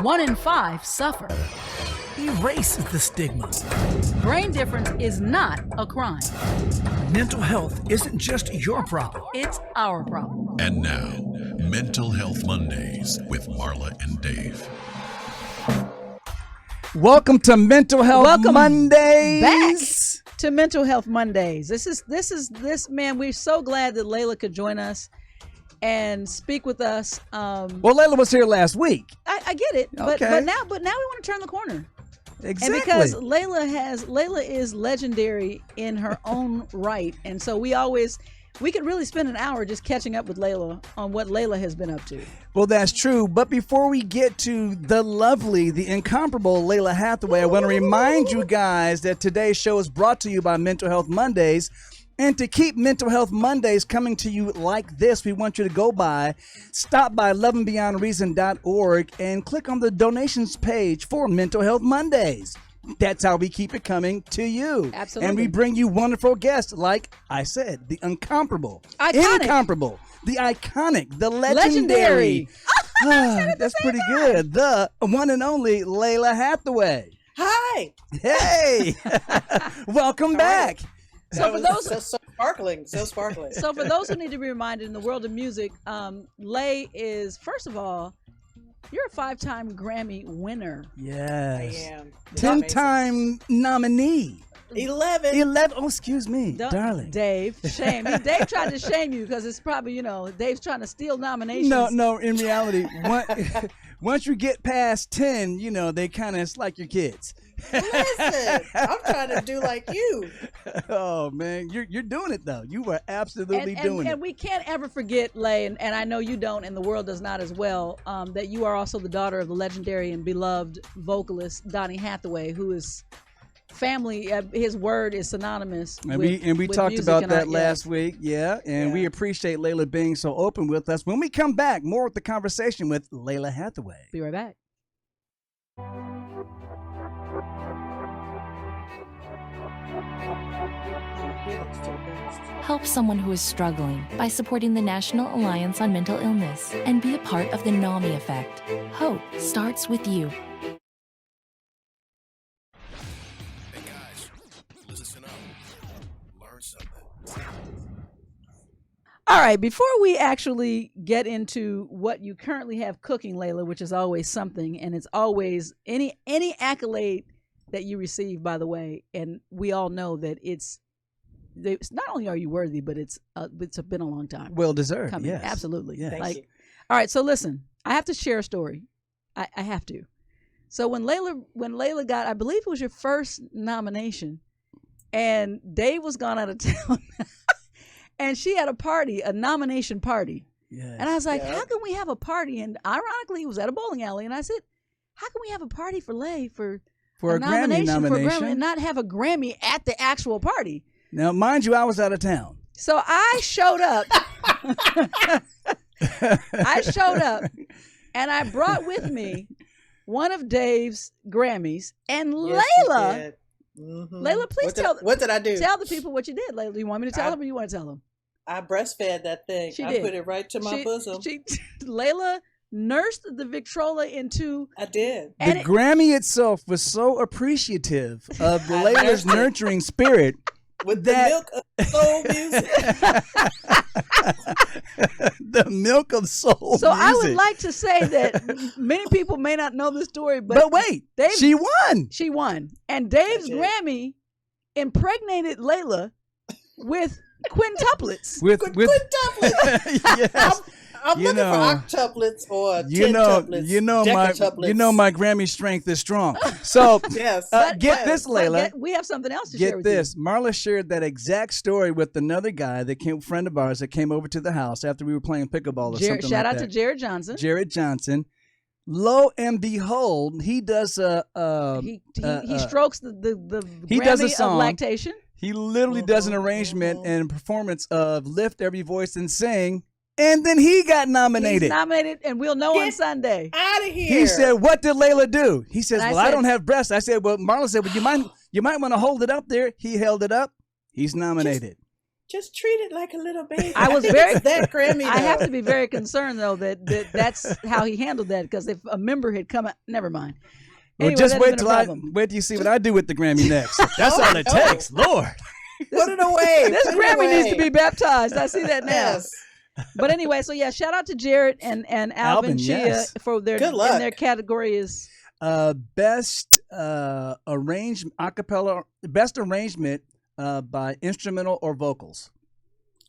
One in five suffer. Erase the stigma. Brain difference is not a crime. Mental health isn't just your problem. It's our problem. And now, Mental Health Mondays with Marla and Dave. Welcome to Mental Health Mondays. Back to Mental Health Mondays. This man. We're so glad that Lalah could join us and speak with us. Well, Lalah was here last week. I get it, but now we want to turn the corner. Exactly. And because Lalah is legendary in her own right, and so we could really spend an hour just catching up with Lalah on what Lalah has been up to. Well, that's true. But before we get to the lovely, the incomparable Lalah Hathaway, I want to remind you guys that today's show is brought to you by Mental Health Mondays. And to keep Mental Health Mondays coming to you like this, we want you to stop by loveandbeyondreason.org and click on the donations page for Mental Health Mondays. That's how we keep it coming to you. Absolutely. And we bring you wonderful guests, like I said, the incomparable, Iconic. the iconic, the legendary. That's pretty good. The one and only Lalah Hathaway. Hi. Hey. Welcome back. So for those so sparkling. So for those who need to be reminded, in the world of music, Lay is, first of all, you're a 5-time Grammy winner. Yes. I am. 10-time nominee. 11. Oh, excuse me, darling. Dave, shame. Dave tried to shame you because it's probably, Dave's trying to steal nominations. No. In reality, once you get past 10, they kind of, it's like your kids. Listen, I'm trying to do like you. Oh man, you're doing it though. You were absolutely doing it. And we can't ever forget, Lay, and I know you don't, and the world does not as well, that you are also the daughter of the legendary and beloved vocalist Donny Hathaway, who is family. His word is synonymous. And with we talked about that last yes. week, and we appreciate Lalah being so open with us. When we come back, more with the conversation with Lalah Hathaway. Be right back. Help someone who is struggling by supporting the National Alliance on Mental Illness and be a part of the NAMI effect. Hope starts with you. Hey guys, listen up. Learn something. All right, before we actually get into what you currently have cooking, Lalah, which is always something, and it's always any accolade that you receive, by the way, and we all know that it's not only are you worthy, but it's been a long time. Well deserved. Coming. Yes. Absolutely. Yes. Thank you. All right. So listen, I have to share a story. I have to. So when Lalah got, I believe it was your first nomination, and Dave was gone out of town, and she had a nomination party. Yes. And I was like, how can we have a party? And ironically, it was at a bowling alley, and I said, how can we have a party for Lay for a Grammy nomination for Grammy and not have a Grammy at the actual party? Now, mind you, I was out of town. So I showed up. And I brought with me one of Dave's Grammys. And Yes, Lalah, Lalah, please what did I do? Tell the people what you did, Lalah. Do you want me to tell them or you want to tell them? I breastfed that thing. She I did. put it right to my bosom. Lalah nursed the Victrola into. I did. The Grammy itself was so appreciative of Lalah's nurturing spirit. With the milk of soul music. The milk of soul So music. I would like to say that many people may not know the story, But wait, she won. She won. And Dave's Grammy impregnated Lalah with quintuplets. With Quintuplets. Yes. I'm looking for octuplets or tentuplets. My Grammy strength is strong. So yes. Get this, Lalah. We have something else to share with you. Marla shared that exact story with another guy a friend of ours that came over to the house after we were playing pickleball or something Shout like out that. to Jared Johnson. Jared Johnson. Lo and behold, he does he strokes the he Grammy does a song. of lactation. He literally does an arrangement and performance of Lift Every Voice and Sing. And then he got nominated. He's nominated, and we'll know on Sunday. Out of here. He said, "What did Lalah do?" He says, And I don't have breasts." I said, "Well," Marla said, "Well, you might want to hold it up there." He held it up. He's nominated. Just treat it like a little baby. I was think very it's that Grammy. I have though. to be very concerned though that's how he handled that, because if a member had come out, never mind. Well, Anyway, just that wait had been till a I problem. wait till you see what I do with the Grammy next. That's all it takes, Lord. Put it away. This Put it Grammy needs to away. be baptized. I see that now. Yes. But anyway, so yeah, shout out to Jared and Alvin Alvin, Chia yes. for their Good luck. and their category is Best acapella, best arrangement by instrumental or vocals.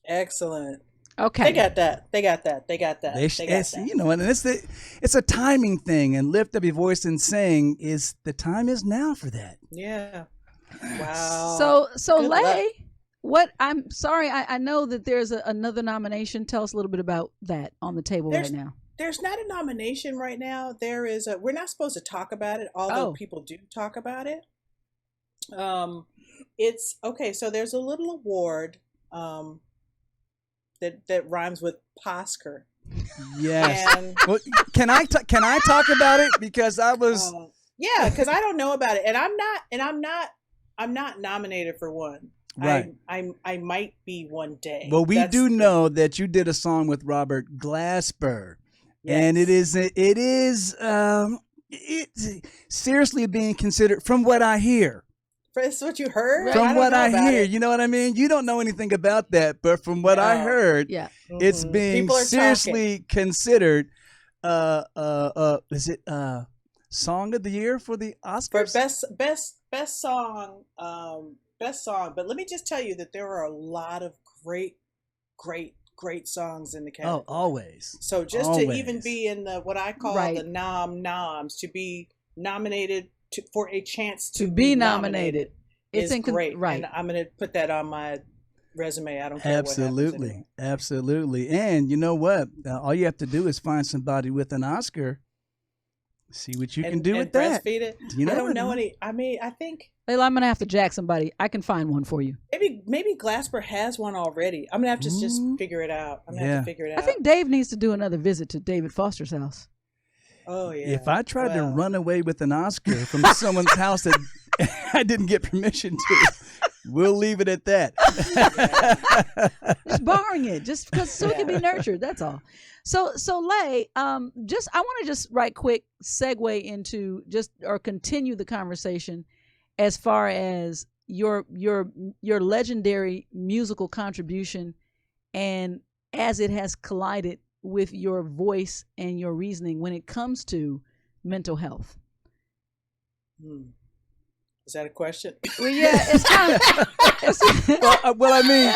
Excellent. okay. They got that. They got that. They got that. They They got that. you know, and it's a timing thing. And lift up your voice and sing is the time is now for that. Yeah. Wow. So Good Lay, luck. what I'm sorry, I know that there's another nomination. Tell us a little bit about that on the table There's- right now. There's not a nomination right now. There is a. We're not supposed to talk about it, although Oh. people do talk about it. It's okay. So there's a little award, that rhymes with Posker. Yes. And Well, can I talk about it because I was yeah, because I don't know about it, and I'm not nominated for one. Right. I might be one day. well, we That's do the- know that you did a song with Robert Glasper. And it Yes. is it's seriously being considered from what I hear. That's what you heard. From don't what know I about hear, it. you know what I mean? You don't know anything about that, but from what I No. heard, Yeah. it's Mhm. being People are seriously considered is it song of the year for the for Oscars? best song. But let me just tell you that there are a lot of great songs in the category. Oh, always. So just to even Always. be in the what I call Right. the noms, to be nominated for a chance To be nominated. is great. Right. And I'm going to put that on my resume. I don't care what happens Absolutely. anymore. Absolutely. And you know what? All you have to do is find somebody with an Oscar. See what you can do and with that. breastfeed it. You I never don't know know. any. I mean, I think Layla, I'm gonna have to jack somebody. I can find one for you. maybe Glasper has one already. I'm gonna have to just Mhm. figure it out. I'm gonna Yeah. have to figure it out. I think Dave needs to do another visit to David Foster's house. Oh yeah. If I tried to Well, run away with an Oscar from someone's house that I didn't get permission to, we'll leave it at that. Just borrowing it, just because so it can be nurtured. That's all. So Lay, just I want to just right quick segue into just or continue the conversation as far as your legendary musical contribution and as it has collided with your voice and your reasoning when it comes to mental health. Is that a question? Well, yeah, it's kind of. Well, I mean,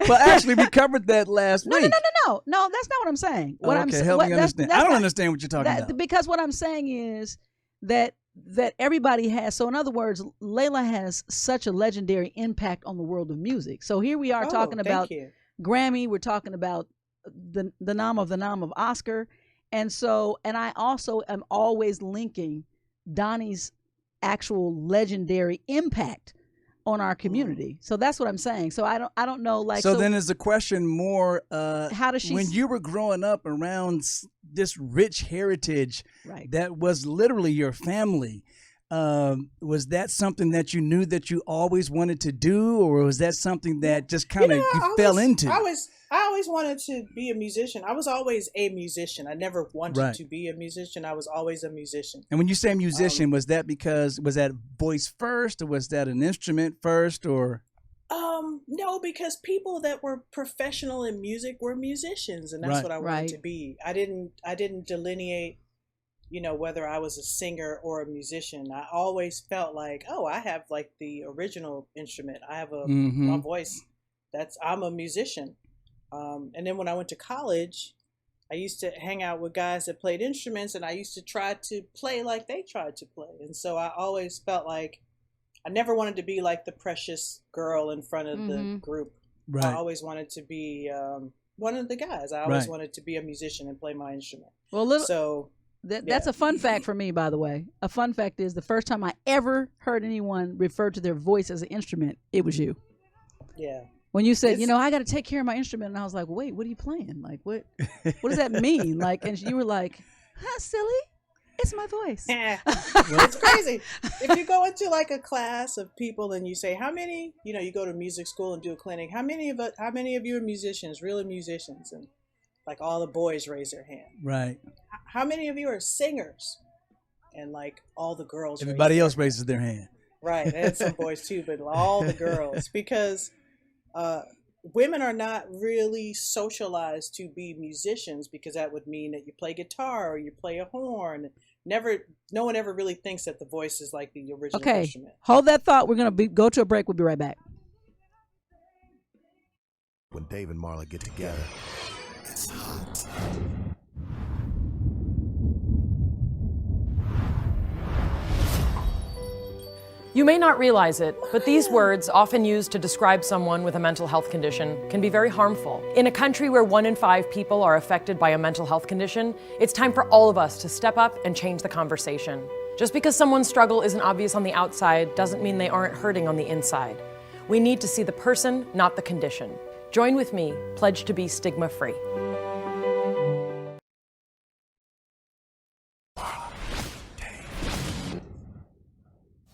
well, actually, we covered that last No, week. no, that's not what I'm saying. What I'm Okay, sa- help what- me that's- understand. that's I don't not- understand what you're talking that, about. because what I'm saying is that everybody has. So in other words, Layla has such a legendary impact on the world of music. So here we are talking thank about you. Grammy. We're talking about the nom of Oscar, and I also am always linking Donnie's actual legendary impact on our community. So that's what I'm saying. So I don't know, like, so then is the question more how does she when you were growing up around this rich heritage right. that was literally your family, was that something that you knew that you always wanted to do, or was that something that just kind of you fell into? I always wanted to be a musician. I was always a musician. I never wanted Right. to be a musician. I was always a musician. And when you say musician, was that voice first, or was that an instrument first, or? No, because people that were professional in music were musicians, and that's Right. what I wanted Right. to be. I didn't delineate, whether I was a singer or a musician. I always felt like, oh, I have like the original instrument. I have my voice. I'm a musician. And then when I went to college, I used to hang out with guys that played instruments, and I used to try to play like they tried to play. And so I always felt like I never wanted to be like the precious girl in front of the group. Right. I always wanted to be one of the guys. I always Right. wanted to be a musician and play my instrument. Well, little, So that's a fun fact for me, by the way. A fun fact is the first time I ever heard anyone refer to their voice as an instrument, it was you. yeah. When you said, It's- I got to take care of my instrument, and I was like, wait, what are you playing? Like, what does that mean? Like, and you were like, huh, silly? It's my voice. It's crazy. If you go into like a class of people and you say, how many, you go to music school and do a clinic, how many of you are musicians, really musicians? And like all the boys raise their hand. Right. How many of you are singers? And like all the girls. Everybody else raises their hand. Right. And some boys too, but all the girls, because women are not really socialized to be musicians, because that would mean that you play guitar or you play a horn. No one ever really thinks that the voice is like the original instrument. Hold that thought. We're going to go to a break. We'll be right back. When Dave and Marla get together, it's hot. You may not realize it, but these words, often used to describe someone with a mental health condition, can be very harmful. In a country where 1 in 5 people are affected by a mental health condition, it's time for all of us to step up and change the conversation. Just because someone's struggle isn't obvious on the outside doesn't mean they aren't hurting on the inside. We need to see the person, not the condition. Join with me, pledge to be stigma-free.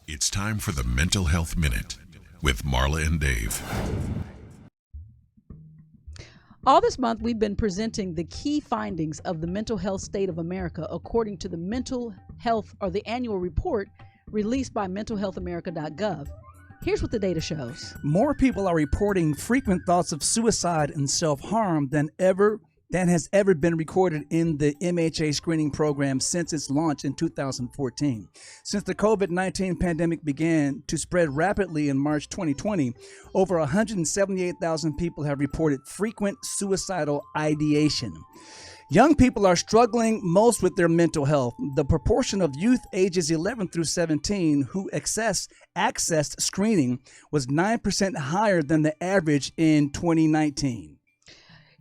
It's time for the Mental Health Minute with Marla and Dave. All this month, we've been presenting the key findings of the mental health state of America according to the mental health, or the annual report released by mentalhealthamerica.gov. Here's what the data shows. More people are reporting frequent thoughts of suicide and self-harm than has ever been recorded in the MHA screening program since its launch in 2014. Since the COVID-19 pandemic began to spread rapidly in March 2020, over 178,000 people have reported frequent suicidal ideation. Young people are struggling most with their mental health. The proportion of youth ages 11 through 17 who accessed screening was 9% higher than the average in 2019.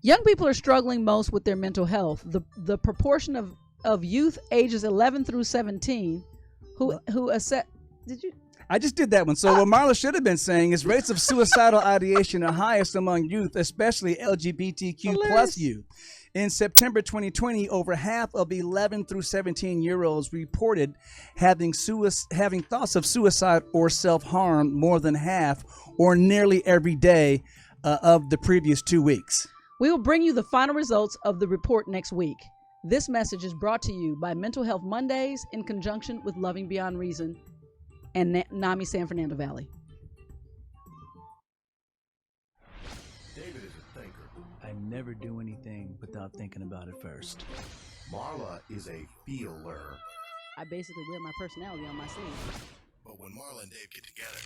Young people are struggling most with their mental health. The proportion of youth ages 11 through 17 who assess. Did you? I just did that one. So what Marla should have been saying is rates of suicidal ideation are highest among youth, especially LGBTQ plus youth. In September 2020, over half of 11 through 17-year-olds reported having thoughts of suicide or self-harm, more than half, or nearly every day of the previous 2 weeks. We will bring you the final results of the report next week. This message is brought to you by Mental Health Mondays in conjunction with Loving Beyond Reason and NAMI San Fernando Valley. David is a thinker. I never do anything without thinking about it first. Marla is a feeler. I basically wear my personality on my sleeve. But when Marla and Dave get together,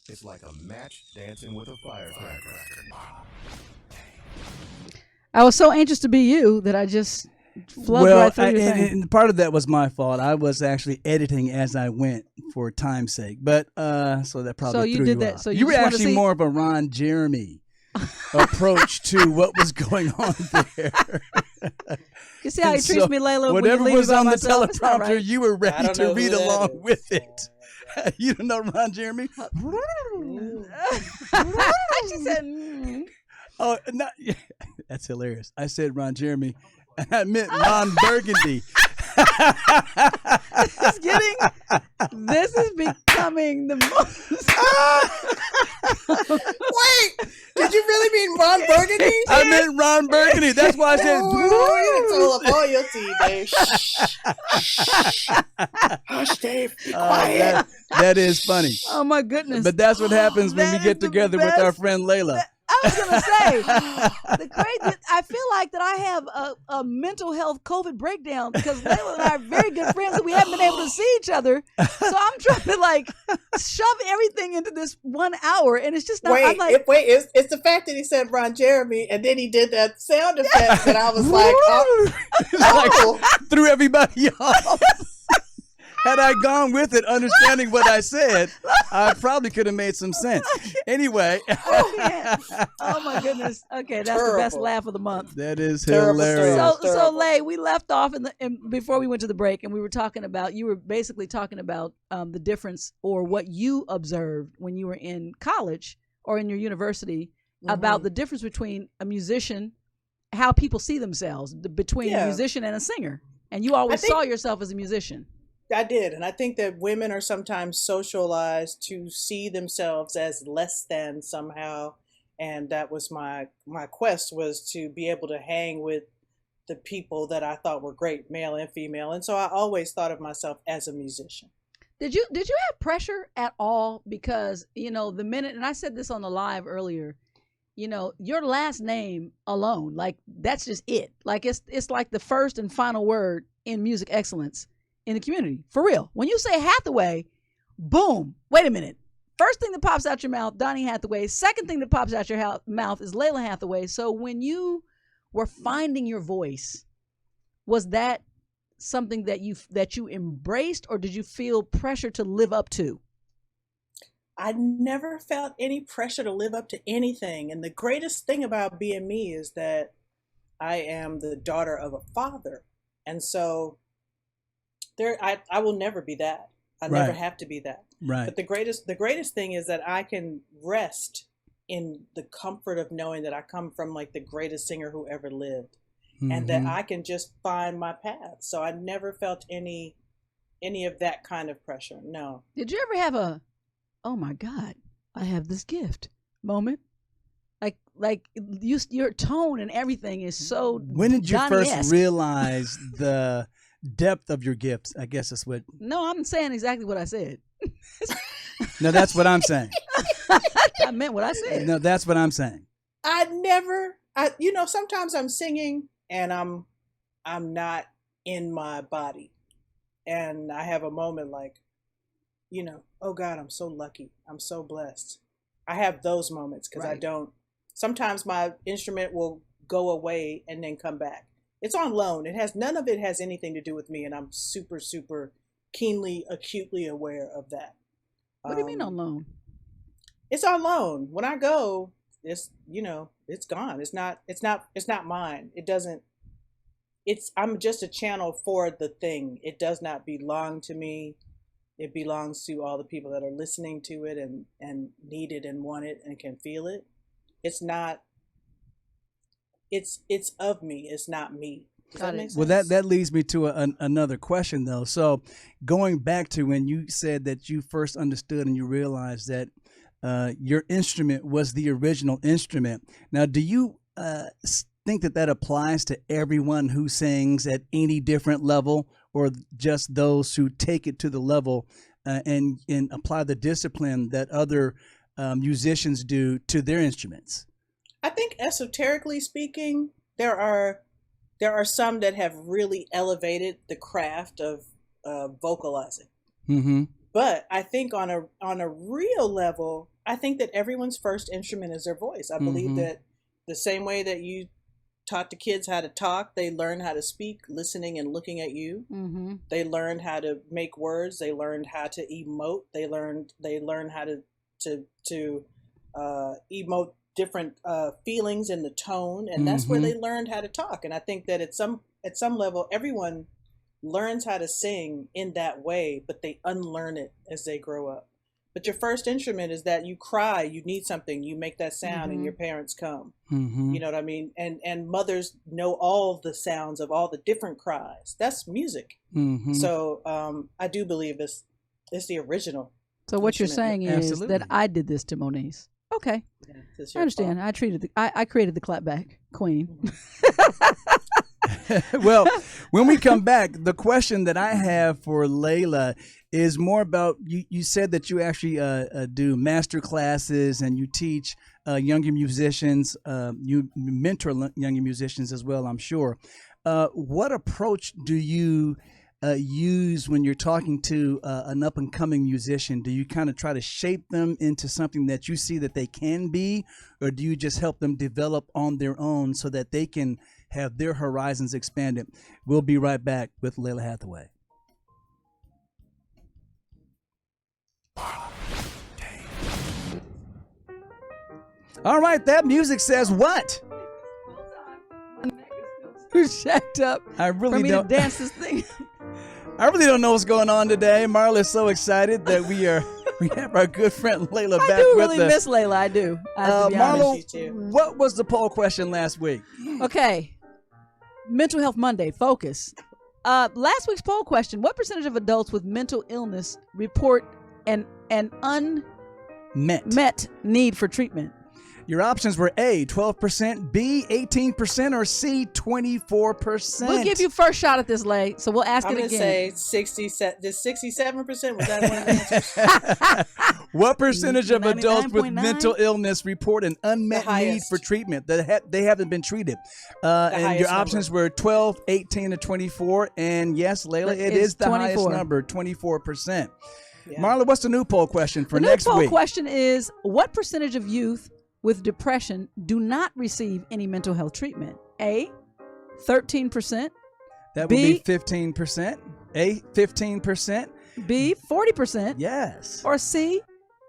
it's like a match dancing with a firecracker. I was so anxious to be you that I just flubbed right through your thing. And part of that was my fault. I was actually editing as I went for time's sake. But so that probably threw you off. So you were actually more of a Ron Jeremy approach to what was going on there. You see how he treats me, Lalah? Whatever was on the teleprompter, right. You were ready to read along with it. You don't know Ron Jeremy? She said, Oh, no, that's hilarious. I said Ron Jeremy, and I meant Ron Burgundy. This is becoming the most. Wait, did you really mean Ron Burgundy? I meant Ron Burgundy. That's why I said. You told up all your tea, Dave. Hush, Dave. Be quiet. That is funny. Oh my goodness! But that's what happens when we get together with our friend Lalah. I was gonna say I feel like that I have a mental health COVID breakdown because Lalah and I are very good friends and we haven't been able to see each other. So I'm trying to shove everything into this 1 hour, and it's just not. It's the fact that he said Ron Jeremy and then he did that sound effect, and I was like, oh. Threw everybody off. Had I gone with it, understanding what I said, I probably could have made some sense. Anyway. Oh my goodness. Okay, that's the best laugh of the month. That is hilarious. So Lay, we left off before we went to the break, and we were talking about, you were basically talking about the difference, or what you observed when you were in college or in your university, about the difference between a musician, how people see themselves, between a musician and a singer. And you always think- saw yourself as a musician. I did, and I think that women are sometimes socialized to see themselves as less than somehow, and that was my quest, was to be able to hang with the people that I thought were great, male and female, and so I always thought of myself as a musician. Did you have pressure at all? Because, you know, the minute, and I said this on the live earlier, you know, your last name alone, like that's just it. Like it's like the first and final word in music excellence in the community. For real. When you say Hathaway, boom. Wait a minute. First thing that pops out your mouth, Donny Hathaway. Second thing that pops out your mouth is Lalah Hathaway. So when you were finding your voice, was that something that you embraced, or did you feel pressure to live up to? I never felt any pressure to live up to anything. And the greatest thing about being me is that I am the daughter of a father. And so I will never be that. I never have to be that. Right. But the greatest thing is that I can rest in the comfort of knowing that I come from like the greatest singer who ever lived, and that I can just find my path. So I never felt any of that kind of pressure. No. Did you ever have a, oh my God, I have this gift moment? Like your tone and everything is so. When did you Johnny-esque. first realize the depth of your gifts? I guess that's what. No, I'm saying exactly what I said. No, that's what I'm saying. I meant what I said. No, that's what I'm saying. You know, sometimes I'm singing and I'm not in my body, and I have a moment like, you know, oh God, I'm so lucky. I'm so blessed. I have those moments because I don't. Sometimes my instrument will go away and then come back. It's on loan. None of it has anything to do with me, and I'm super, super keenly, acutely aware of that. What do you mean on loan? It's on loan. When I go, it's, you know, it's gone. It's not mine. It doesn't. I'm just a channel for the thing. It does not belong to me. It belongs to all the people that are listening to it and need it and want it and can feel it. It's not. It's of me. It's not me. Does that make sense? Well, that leads me to another question, though. So going back to when you said that you first understood and you realized that your instrument was the original instrument. Now, do you think that applies to everyone who sings at any different level, or just those who take it to the level and apply the discipline that other musicians do to their instruments? I think esoterically speaking, there are some that have really elevated the craft of vocalizing. Mm-hmm. But I think on a real level, I think that everyone's first instrument is their voice. I believe that the same way that you taught the kids how to talk, they learn how to speak, listening and looking at you. Mm-hmm. They learned how to make words. They learned how to emote. They learn how to emote different feelings in the tone, and that's where they learned how to talk. And I think that at some level, everyone learns how to sing in that way, but they unlearn it as they grow up. But your first instrument is that you cry, you need something, you make that sound, and your parents come. You know what I mean? And mothers know all the sounds of all the different cries. That's music. So I do believe it's the original. So what you're saying is Absolutely. that I did this to Moniz. Okay, Yeah, I understand. I created the clapback queen. Well, when we come back, the question that I have for Lalah is more about, you said that you actually do master classes and you teach younger musicians, you mentor younger musicians as well, I'm sure. What approach do you use when you're talking to an up-and-coming musician? Do you kind of try to shape them into something that you see that they can be, or do you just help them develop on their own so that they can have their horizons expanded? We'll be right back with Lalah Hathaway. All right, that music says what? Who's shacked up I really for me don't to dance this thing? I really don't know what's going on today. Marla is so excited that we have our good friend Lalah back I do with really us. miss Lalah. I do. I have to be honest. Marla, what was the poll question last week? Okay. Mental Health Monday, focus. Last week's poll question: what percentage of adults with mental illness report an unmet need for treatment? Your options were A, 12%, B, 18%, or C, 24%. We'll give you first shot at this, Lay. So we'll ask I'm it going to again. say 67%. Was that one of the answers? What percentage of adults with 99.9? mental illness report an unmet need for treatment? They haven't been treated. And your options were 12, 18, or 24. And yes, Layla, it is the 24. highest number, 24%. Yeah. Marla, what's the new poll question for The next new poll week? question is: what percentage of youth with depression do not receive any mental health treatment? A, 13%. That would B, be 15%. A, 15%. B, 40%. Yes. Or C,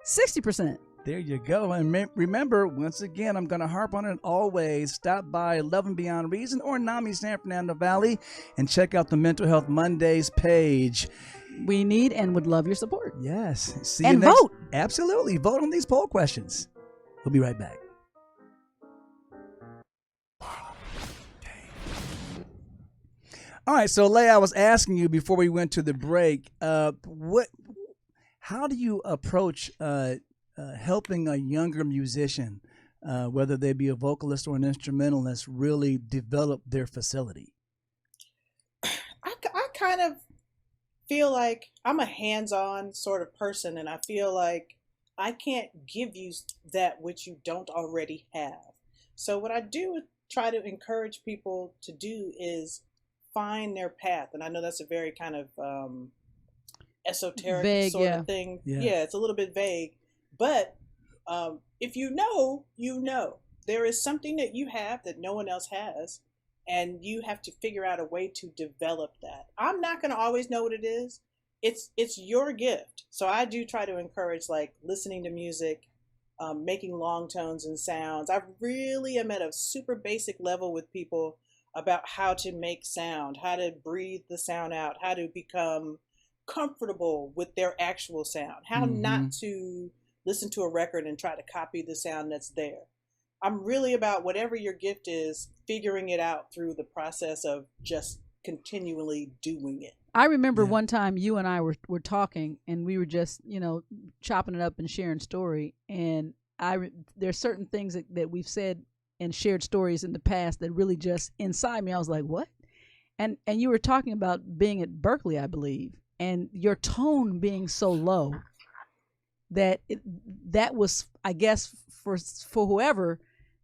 60%. There you go. And remember, once again, I'm going to harp on it always. Stop by Love and Beyond Reason or NAMI San Fernando Valley and check out the Mental Health Mondays page. We need and would love your support. Yes. See And you next. vote. Absolutely. Vote on these poll questions. We'll be right back. All right, so Leigh, I was asking you before we went to the break, how do you approach helping a younger musician, whether they be a vocalist or an instrumentalist, really develop their facility? I kind of feel like I'm a hands-on sort of person, and I feel like I can't give you that which you don't already have. So what I do try to encourage people to do is find their path. And I know that's a very kind of esoteric vague, sort yeah. of thing. Yeah. It's a little bit vague. But if you know, you know. There is something that you have that no one else has, and you have to figure out a way to develop that. I'm not going to always know what it is. It's your gift. So I do try to encourage, like, listening to music, making long tones and sounds. I really am at a super basic level with people about how to make sound, how to breathe the sound out, how to become comfortable with their actual sound, how not to listen to a record and try to copy the sound that's there. I'm really about whatever your gift is, figuring it out through the process of just continually doing it. I remember one time you and I were talking, and we were just, chopping it up and sharing story. And there's certain things that we've said and shared stories in the past that really just inside me, I was like, what? And you were talking about being at Berkeley, I believe, and your tone being so low that that was, I guess, for whoever,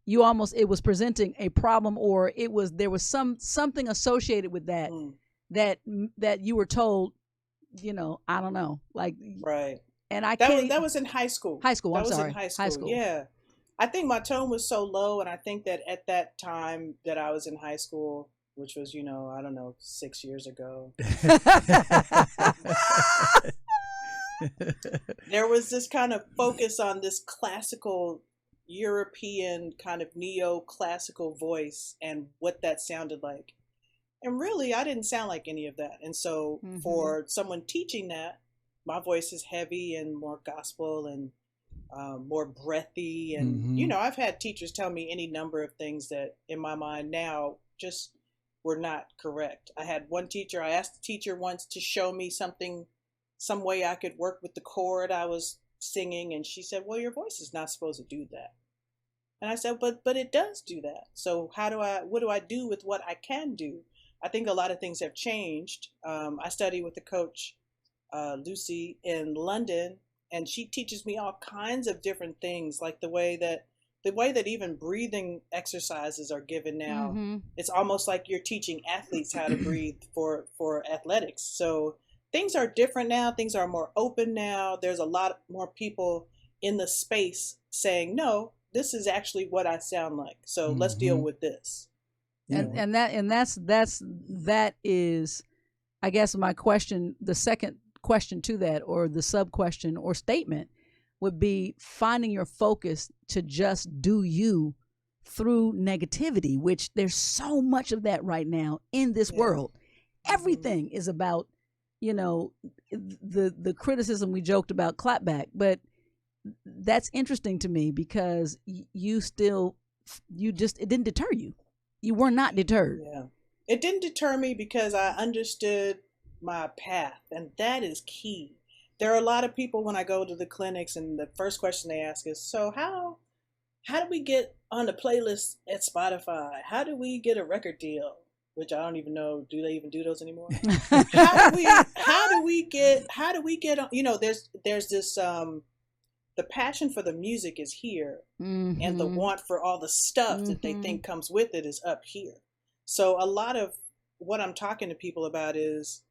it was presenting a problem, or there was something associated with that. That you were told, I don't know, like, right. And that was in high school. High school. In high school. Yeah, I think my tone was so low, and I think that at that time that I was in high school, which was 6 years ago, there was this kind of focus on this classical European kind of neoclassical voice and what that sounded like. And really, I didn't sound like any of that. And so for someone teaching that, my voice is heavy and more gospel and more breathy. And, I've had teachers tell me any number of things that in my mind now just were not correct. I had one teacher, I asked the teacher once to show me some way I could work with the chord I was singing. And she said, well, your voice is not supposed to do that. And I said, but it does do that. So what do I do with what I can do? I think a lot of things have changed. I study with the coach, Lucy, in London, and she teaches me all kinds of different things, like the way that even breathing exercises are given now. It's almost like you're teaching athletes how to breathe for athletics. So things are different now. Things are more open now. There's a lot more people in the space saying, no, this is actually what I sound like. So let's deal with this. And that is, I guess, my question. The second question to that, or the sub question or statement, would be finding your focus to just do you through negativity, which there's so much of that right now in this world. Everything is about, the criticism. We joked about clapback, but that's interesting to me because it didn't deter you. You were not deterred. Yeah. It didn't deter me because I understood my path, and that is key. There are a lot of people when I go to the clinics, and the first question they ask is, "So how do we get on the playlist at Spotify? How do we get a record deal?" Which I don't even know. Do they even do those anymore? How do we get on? You know, there's this the passion for the music is here, and the want for all the stuff that they think comes with it is up here. So a lot of what I'm talking to people about is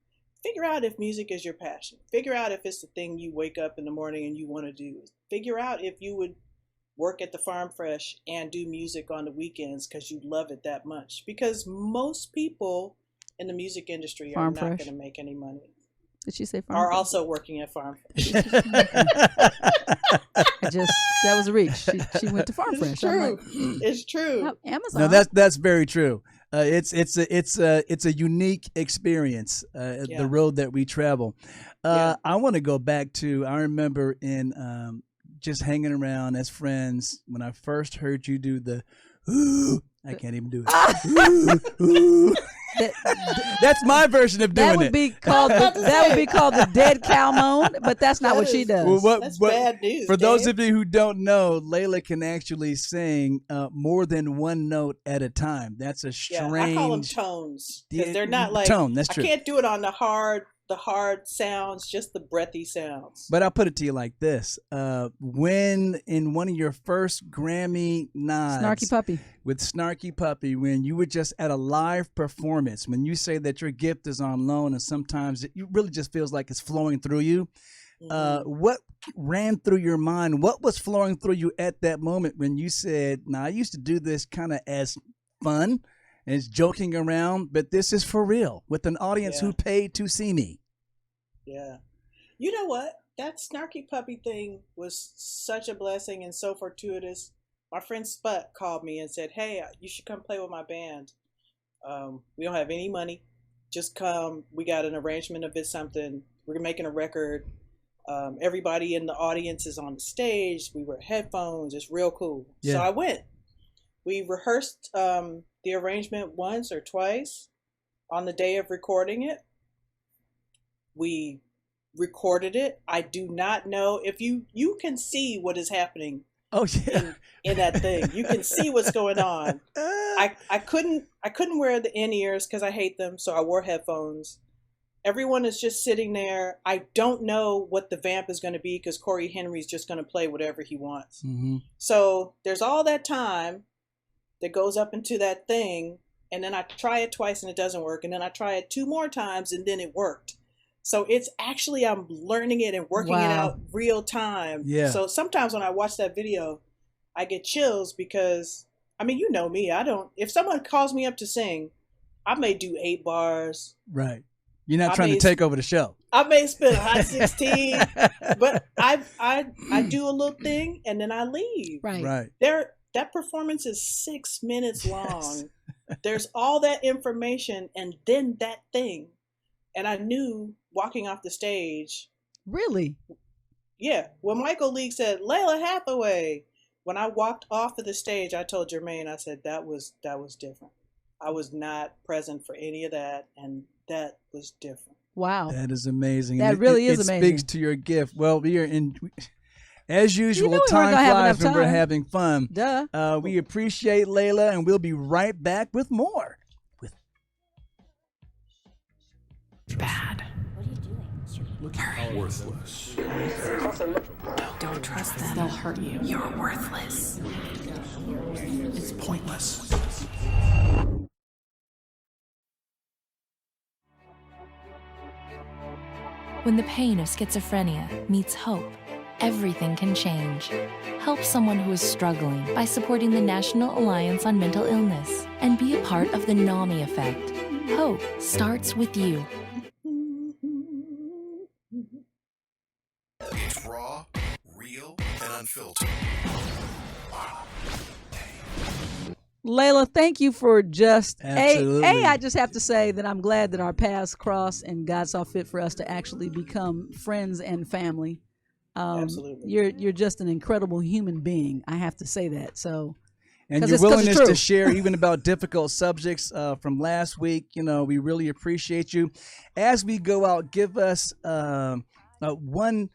figure out if music is your passion. Figure out if it's the thing you wake up in the morning and you want to do. Figure out if you would work at the Farm Fresh and do music on the weekends because you love it that much. Because most people in the music industry are not going to make any money. Did she say Farm Are Fresh? also working at Farm Fresh. That was a reach. She went to Farm Fresh. It's true. It's true. Amazon. No, that's very true. It's a unique experience. The road that we travel. I want to go back to. I remember in just hanging around as friends when I first heard you do the. Ooh, I can't even do it. Ooh, ooh. That's my version of doing that would be called the dead cow moan, but that's not what she does. That's bad news. For those of you who don't know, Lalah can actually sing more than one note at a time. That's a strange. I call them tones because they're not like tone. That's true. I can't do it on the hard sounds, just the breathy sounds. But I'll put it to you like this: when in one of your first Grammy nods, Snarky Puppy. With Snarky Puppy, when you were just at a live performance, when you say that your gift is on loan and sometimes it really just feels like it's flowing through you, what ran through your mind? What was flowing through you at that moment when you said, "Now, I used to do this kind of as fun and it's joking around, but this is for real with an audience who paid to see me"? Yeah. You know what? That Snarky Puppy thing was such a blessing and so fortuitous. My friend Sput called me and said, "Hey, you should come play with my band. We don't have any money. Just come. We got an arrangement of it, something. We're making a record. Everybody in the audience is on the stage. We wear headphones. It's real cool." Yeah. So I went. We rehearsed the arrangement once or twice. On the day of recording it, we recorded it. I do not know if you can see what is happening. Oh yeah, in that thing, you can see what's going on. I couldn't wear the in-ears because I hate them, so I wore headphones. Everyone is just sitting there. I don't know what the vamp is going to be because Corey Henry's just going to play whatever he wants. So there's all that time that goes up into that thing, and then I try it twice and it doesn't work, and then I try it 2 more times and then it worked. So it's actually, I'm learning it and working it out real time. Yeah. So sometimes when I watch that video, I get chills because, I mean, you know me, if someone calls me up to sing, I may do 8 bars. Right. You're not trying to take over the show. I may spend a hot 16, but I do a little thing and then I leave. Right. That performance is 6 minutes long. There's all that information and then that thing. And I knew walking off the stage. Really? Yeah. When Michael Leake said, "Lalah Hathaway," when I walked off of the stage, I told Jermaine, I said, that was different. I was not present for any of that, and that was different. Wow. That is amazing. That really is amazing. It speaks to your gift. Well, we are in, as usual, time flies when we're having fun. Duh. We appreciate Lalah, and we'll be right back with more. Bad. What are you doing? Hurry. Worthless. Don't trust them. They'll hurt you. You're worthless. It's pointless. When the pain of schizophrenia meets hope, everything can change. Help someone who is struggling by supporting the National Alliance on Mental Illness and be a part of the NAMI effect. Hope starts with you. It's raw, real, and unfiltered. Lalah, thank you for just Absolutely. I just have to say that I'm glad that our paths cross and God saw fit for us to actually become friends and family. Absolutely. You're just an incredible human being. I have to say that. So And 'Cause your it's 'cause it's willingness true. to share even about difficult subjects from last week. We really appreciate you. As we go out, give us one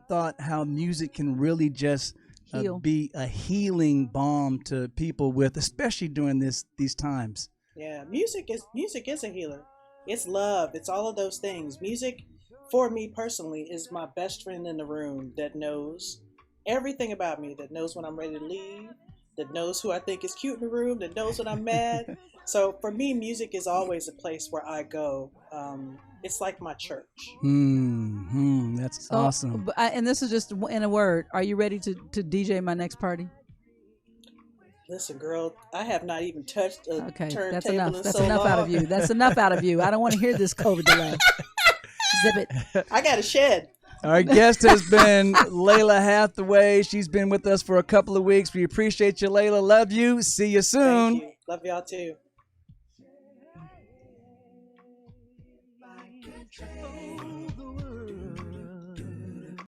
thought how music can really just Heal. be a healing balm to people with, especially during these times. Yeah, music is a healer. It's love. It's all of those things. Music, for me personally, is my best friend in the room that knows everything about me, that knows when I'm ready to leave, that knows who I think is cute in the room, that knows when I'm mad. So for me, music is always a place where I go. It's like my church. That's awesome. And this is just in a word. Are you ready to DJ my next party? Listen, girl, I have not even touched a Okay, turntable that's enough. in That's so enough long. out of you. That's enough out of you. I don't want to hear this COVID delay. Zip it. I got a shed. Our guest has been Lalah Hathaway. She's been with us for a couple of weeks. We appreciate you, Lalah. Love you. See you soon. Thank you. Love y'all too.